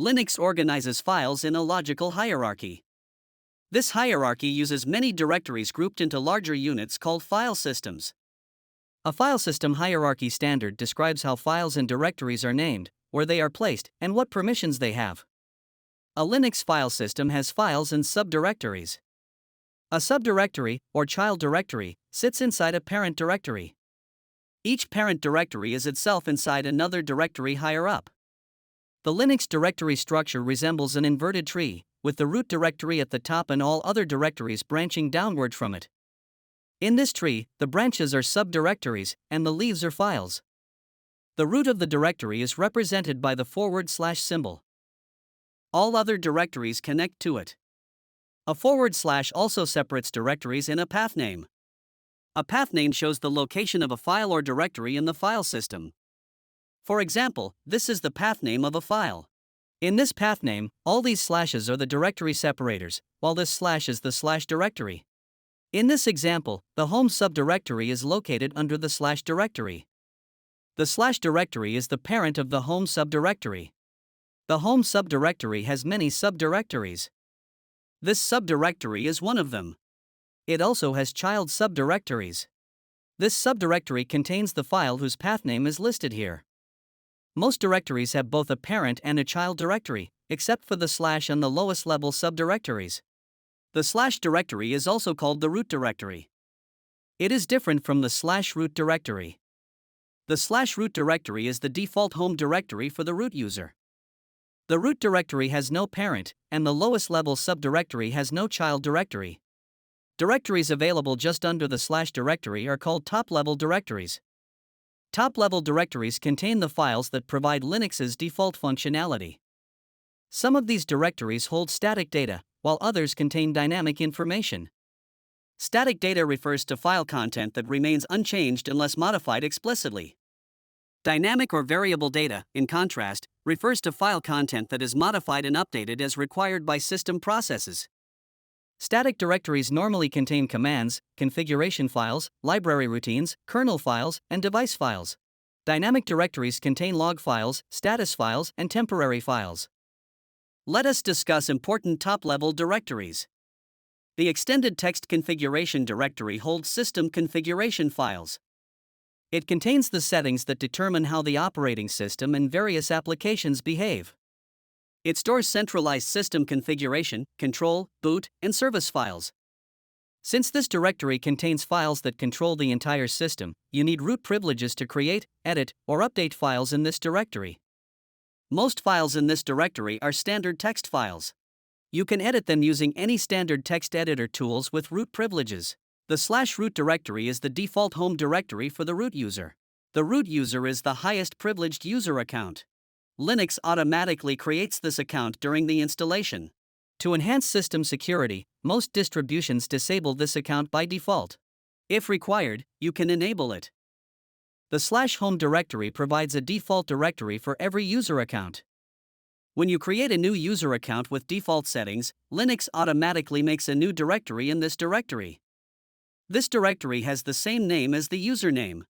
Linux organizes files in a logical hierarchy. This hierarchy uses many directories grouped into larger units called file systems. A file system hierarchy standard describes how files and directories are named, where they are placed, and what permissions they have. A Linux file system has files and subdirectories. A subdirectory, or child directory, sits inside a parent directory. Each parent directory is itself inside another directory higher up. The Linux directory structure resembles an inverted tree, with the root directory at the top and all other directories branching downward from it. In this tree, the branches are subdirectories, and the leaves are files. The root of the directory is represented by the / symbol. All other directories connect to it. A / also separates directories in a path name. A path name shows the location of a file or directory in the file system. For example, this is the path name of a file. In this path name, all these slashes are the directory separators, while this slash is the / directory. In this example, the home subdirectory is located under the / directory. The / directory is the parent of the home subdirectory. The home subdirectory has many subdirectories. This subdirectory is one of them. It also has child subdirectories. This subdirectory contains the file whose path name is listed here. Most directories have both a parent and a child directory, except for the / and the lowest level subdirectories. The / directory is also called the root directory. It is different from the /root directory. The /root directory is the default home directory for the root user. The root directory has no parent, and the lowest level subdirectory has no child directory. Directories available just under the / directory are called top-level directories. Top-level directories contain the files that provide Linux's default functionality. Some of these directories hold static data, while others contain dynamic information. Static data refers to file content that remains unchanged unless modified explicitly. Dynamic or variable data, in contrast, refers to file content that is modified and updated as required by system processes. Static directories normally contain commands, configuration files, library routines, kernel files, and device files. Dynamic directories contain log files, status files, and temporary files. Let us discuss important top-level directories. The extended text configuration directory holds system configuration files. It contains the settings that determine how the operating system and various applications behave. It stores centralized system configuration, control, boot, and service files. Since this directory contains files that control the entire system, you need root privileges to create, edit, or update files in this directory. Most files in this directory are standard text files. You can edit them using any standard text editor tools with root privileges. The /root directory is the default home directory for the root user. The root user is the highest privileged user account. Linux automatically creates this account during the installation. To enhance system security, most distributions disable this account by default. If required, you can enable it. The /home directory provides a default directory for every user account. When you create a new user account with default settings, Linux automatically makes a new directory in this directory. This directory has the same name as the username.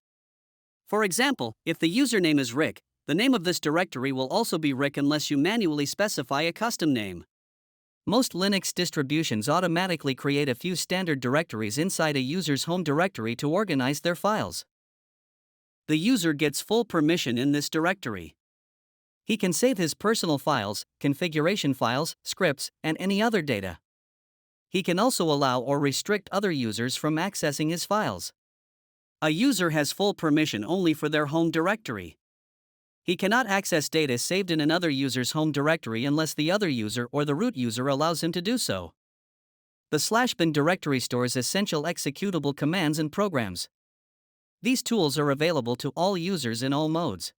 For example, if the username is Rick, the name of this directory will also be Rick unless you manually specify a custom name. Most Linux distributions automatically create a few standard directories inside a user's home directory to organize their files. The user gets full permission in this directory. He can save his personal files, configuration files, scripts, and any other data. He can also allow or restrict other users from accessing his files. A user has full permission only for their home directory. He cannot access data saved in another user's home directory unless the other user or the root user allows him to do so. The /bin directory stores essential executable commands and programs. These tools are available to all users in all modes.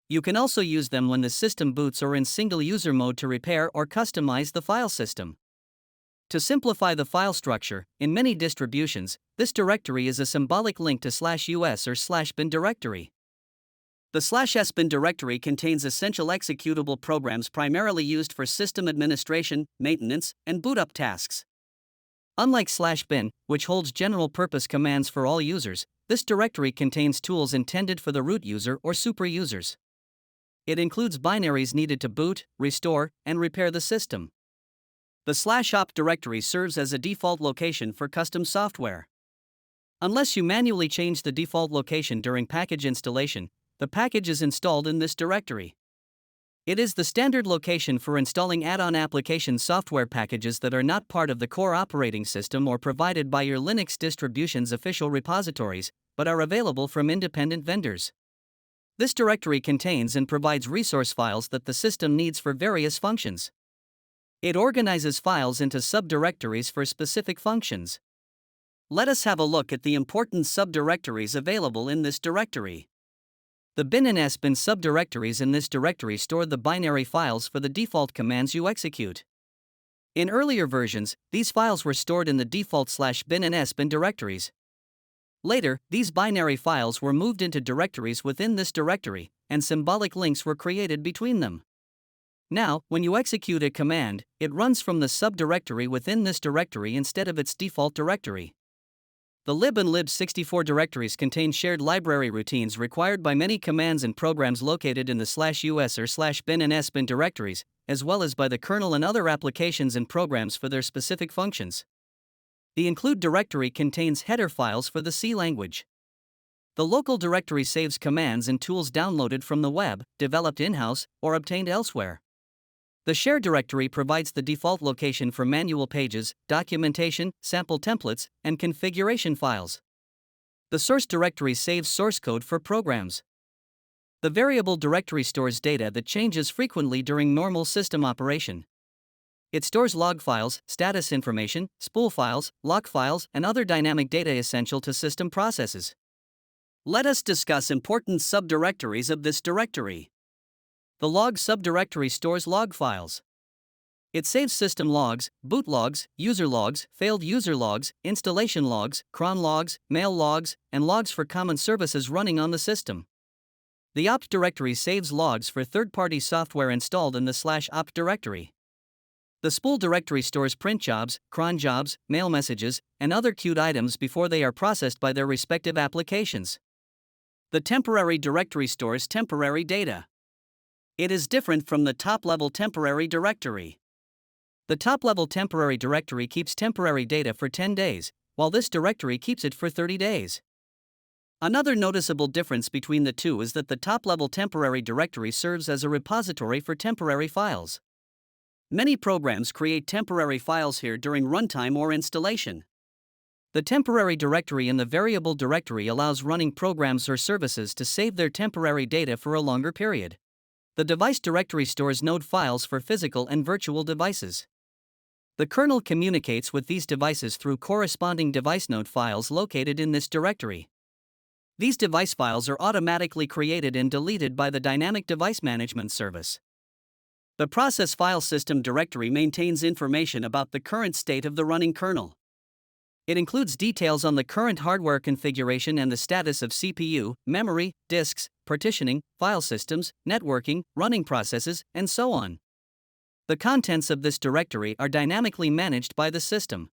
You can also use them when the system boots or in single user mode to repair or customize the file system. To simplify the file structure, in many distributions, this directory is a symbolic link to /us or /bin directory. The /sbin directory contains essential executable programs primarily used for system administration, maintenance, and boot-up tasks. Unlike /bin, which holds general-purpose commands for all users, this directory contains tools intended for the root user or super users. It includes binaries needed to boot, restore, and repair the system. The /op directory serves as a default location for custom software. Unless you manually change the default location during package installation, the package is installed in this directory. It is the standard location for installing add-on application software packages that are not part of the core operating system or provided by your Linux distribution's official repositories, but are available from independent vendors. This directory contains and provides resource files that the system needs for various functions. It organizes files into subdirectories for specific functions. Let us have a look at the important subdirectories available in this directory. The bin and sbin subdirectories in this directory store the binary files for the default commands you execute. In earlier versions, these files were stored in the default /bin and sbin directories. Later, these binary files were moved into directories within this directory, and symbolic links were created between them. Now, when you execute a command, it runs from the subdirectory within this directory instead of its default directory. The lib and lib64 directories contain shared library routines required by many commands and programs located in the /us or /bin and sbin directories, as well as by the kernel and other applications and programs for their specific functions. The include directory contains header files for the C language. The local directory saves commands and tools downloaded from the web, developed in-house, or obtained elsewhere. The share directory provides the default location for manual pages, documentation, sample templates, and configuration files. The source directory saves source code for programs. The variable directory stores data that changes frequently during normal system operation. It stores log files, status information, spool files, lock files, and other dynamic data essential to system processes. Let us discuss important subdirectories of this directory. The log subdirectory stores log files. It saves system logs, boot logs, user logs, failed user logs, installation logs, cron logs, mail logs, and logs for common services running on the system. The opt directory saves logs for third-party software installed in the /opt directory. The spool directory stores print jobs, cron jobs, mail messages, and other queued items before they are processed by their respective applications. The temporary directory stores temporary data. It is different from the top-level temporary directory. The top-level temporary directory keeps temporary data for 10 days, while this directory keeps it for 30 days. Another noticeable difference between the two is that the top-level temporary directory serves as a repository for temporary files. Many programs create temporary files here during runtime or installation. The temporary directory in the variable directory allows running programs or services to save their temporary data for a longer period. The device directory stores node files for physical and virtual devices. The kernel communicates with these devices through corresponding device node files located in this directory. These device files are automatically created and deleted by the dynamic device management service. The process file system directory maintains information about the current state of the running kernel. It includes details on the current hardware configuration and the status of CPU, memory, disks, partitioning, file systems, networking, running processes, and so on. The contents of this directory are dynamically managed by the system.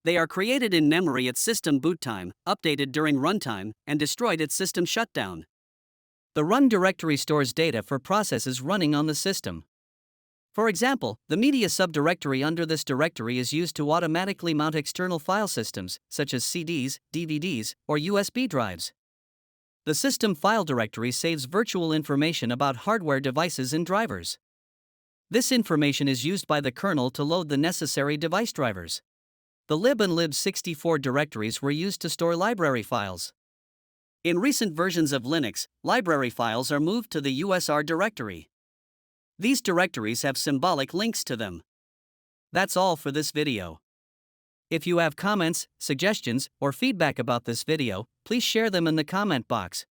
They are created in memory at system boot time, updated during runtime, and destroyed at system shutdown. The run directory stores data for processes running on the system. For example, the media subdirectory under this directory is used to automatically mount external file systems, such as CDs, DVDs, or USB drives. The system file directory saves virtual information about hardware devices and drivers. This information is used by the kernel to load the necessary device drivers. The lib and lib64 directories were used to store library files. In recent versions of Linux, library files are moved to the USR directory. These directories have symbolic links to them. That's all for this video. If you have comments, suggestions, or feedback about this video, please share them in the comment box.